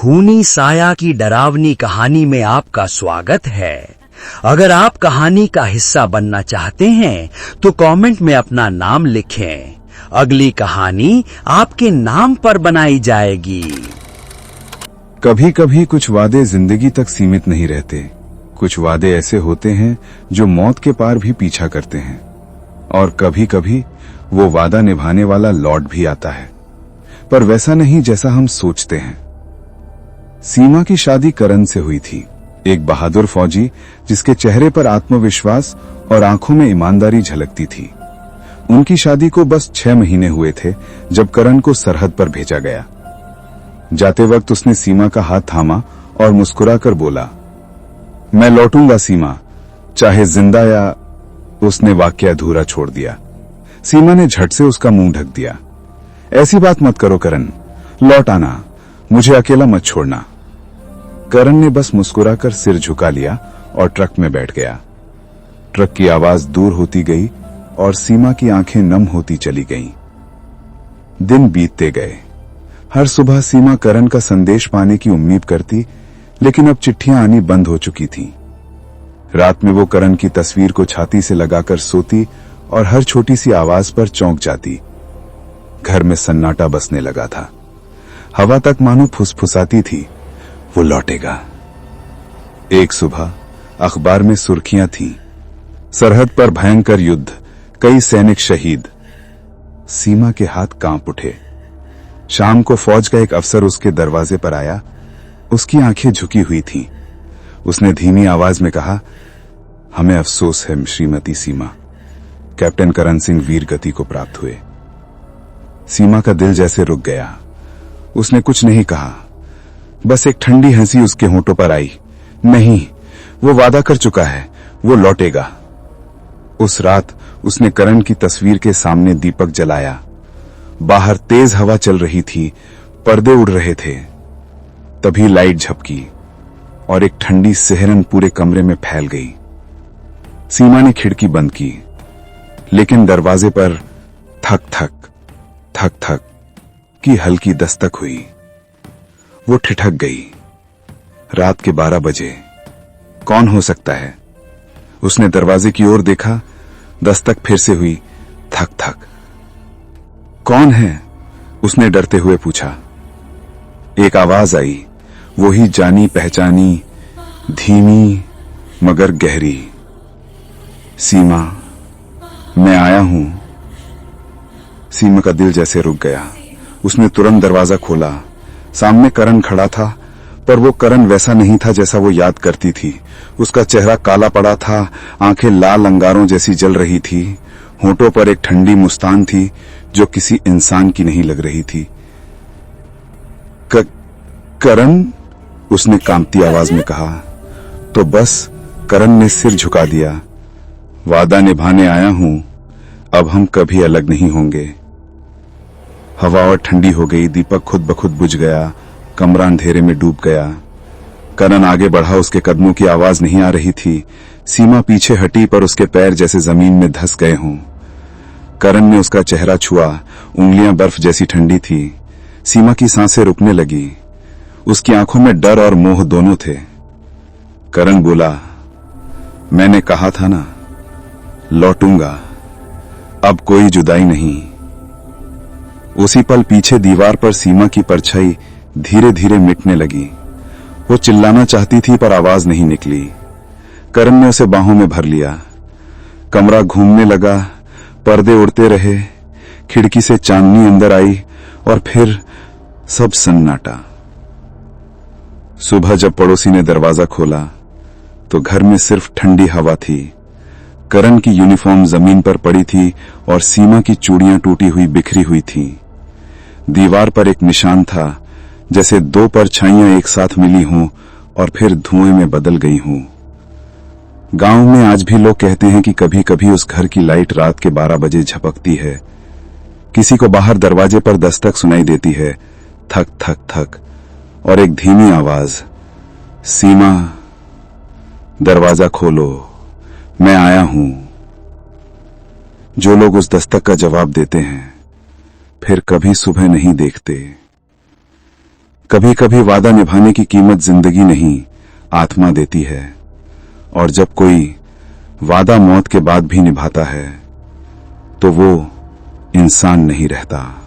खूनी साया की डरावनी कहानी में आपका स्वागत है। अगर आप कहानी का हिस्सा बनना चाहते हैं तो कमेंट में अपना नाम लिखें। अगली कहानी आपके नाम पर बनाई जाएगी। कभी कभी कुछ वादे जिंदगी तक सीमित नहीं रहते। कुछ वादे ऐसे होते हैं जो मौत के पार भी पीछा करते हैं, और कभी कभी वो वादा निभाने वाला लौट भी आता है, पर वैसा नहीं जैसा हम सोचते हैं। सीमा की शादी करण से हुई थी, एक बहादुर फौजी जिसके चेहरे पर आत्मविश्वास और आंखों में ईमानदारी झलकती थी। उनकी शादी को बस 6 महीने हुए थे जब करण को सरहद पर भेजा गया। जाते वक्त उसने सीमा का हाथ थामा और मुस्कुराकर बोला, मैं लौटूंगा सीमा, चाहे जिंदा या। उसने वाक्य अधूरा छोड़ दिया। सीमा ने झट से उसका मुंह ढक दिया। ऐसी बात मत करो करण, लौट आना, मुझे अकेला मत छोड़ना। करण ने बस मुस्कुराकर सिर झुका लिया और ट्रक में बैठ गया। ट्रक की आवाज दूर होती गई और सीमा की आंखें नम होती चली गईं। दिन बीतते गए। हर सुबह सीमा करण का संदेश पाने की उम्मीद करती, लेकिन अब चिट्ठियां आनी बंद हो चुकी थीं। रात में वो करण की तस्वीर को छाती से लगाकर सोती और हर छोटी सी आवाज पर चौंक जाती। घर में सन्नाटा बसने लगा था। हवा तक मानो फुसफुसाती थी, वो लौटेगा। एक सुबह अखबार में सुर्खियां थीं, सरहद पर भयंकर युद्ध, कई सैनिक शहीद। सीमा के हाथ कांप उठे। शाम को फौज का एक अफसर उसके दरवाजे पर आया। उसकी आंखें झुकी हुई थीं। उसने धीमी आवाज में कहा, हमें अफसोस है श्रीमती सीमा, कैप्टन करण सिंह वीर गति को प्राप्त हुए। सीमा का दिल जैसे रुक गया। उसने कुछ नहीं कहा, बस एक ठंडी हंसी उसके होंठों पर आई। नहीं, वो वादा कर चुका है, वो लौटेगा। उस रात उसने करण की तस्वीर के सामने दीपक जलाया। बाहर तेज हवा चल रही थी, पर्दे उड़ रहे थे। तभी लाइट झपकी और एक ठंडी सिहरन पूरे कमरे में फैल गई। सीमा ने खिड़की बंद की, लेकिन दरवाजे पर थक थक थक थक की हल्की दस्तक हुई। वो ठिठक गई। रात के 12 बजे। कौन हो सकता है? उसने दरवाजे की ओर देखा। दस्तक फिर से हुई, थक थक। कौन है? उसने डरते हुए पूछा। एक आवाज आई, वही जानी पहचानी, धीमी मगर गहरी। सीमा, मैं आया हूं। सीमा का दिल जैसे रुक गया। उसने तुरंत दरवाजा खोला। सामने करण खड़ा था, पर वो करण वैसा नहीं था जैसा वो याद करती थी। उसका चेहरा काला पड़ा था, आंखें लाल अंगारों जैसी जल रही थी। होंठों पर एक ठंडी मुस्कान थी जो किसी इंसान की नहीं लग रही थी। करण, उसने कांपती आवाज में कहा। तो बस करण ने सिर झुका दिया। वादा निभाने आया हूं, अब हम कभी अलग नहीं होंगे। हवा और ठंडी हो गई। दीपक खुद ब खुद बुझ गया। कमरा अंधेरे में डूब गया। करण आगे बढ़ा। उसके कदमों की आवाज नहीं आ रही थी। सीमा पीछे हटी, पर उसके पैर जैसे जमीन में धंस गए हों। करण ने उसका चेहरा छुआ। उंगलियां बर्फ जैसी ठंडी थी। सीमा की सांसें रुकने लगी। उसकी आंखों में डर और मोह दोनों थे। करण बोला, मैंने कहा था ना, लौटूंगा, अब कोई जुदाई नहीं। उसी पल पीछे दीवार पर सीमा की परछाई धीरे धीरे मिटने लगी। वो चिल्लाना चाहती थी, पर आवाज नहीं निकली। करण ने उसे बाहों में भर लिया। कमरा घूमने लगा। पर्दे उड़ते रहे। खिड़की से चांदनी अंदर आई और फिर सब सन्नाटा। सुबह जब पड़ोसी ने दरवाजा खोला तो घर में सिर्फ ठंडी हवा थी। करण की यूनिफॉर्म जमीन पर पड़ी थी और सीमा की चूड़ियां टूटी हुई बिखरी हुई थीं। दीवार पर एक निशान था, जैसे 2 परछाइयां एक साथ मिली हों और फिर धुएं में बदल गई हों। गांव में आज भी लोग कहते हैं कि कभी कभी उस घर की लाइट रात के 12 बजे झपकती है। किसी को बाहर दरवाजे पर दस्तक सुनाई देती है, थक थक थक, और एक धीमी आवाज, सीमा, दरवाजा खोलो, मैं आया हूं। जो लोग उस दस्तक का जवाब देते हैं फिर कभी सुबह नहीं देखते। कभी कभी वादा निभाने की कीमत जिंदगी नहीं, आत्मा देती है। और जब कोई वादा मौत के बाद भी निभाता है, तो वो इंसान नहीं रहता।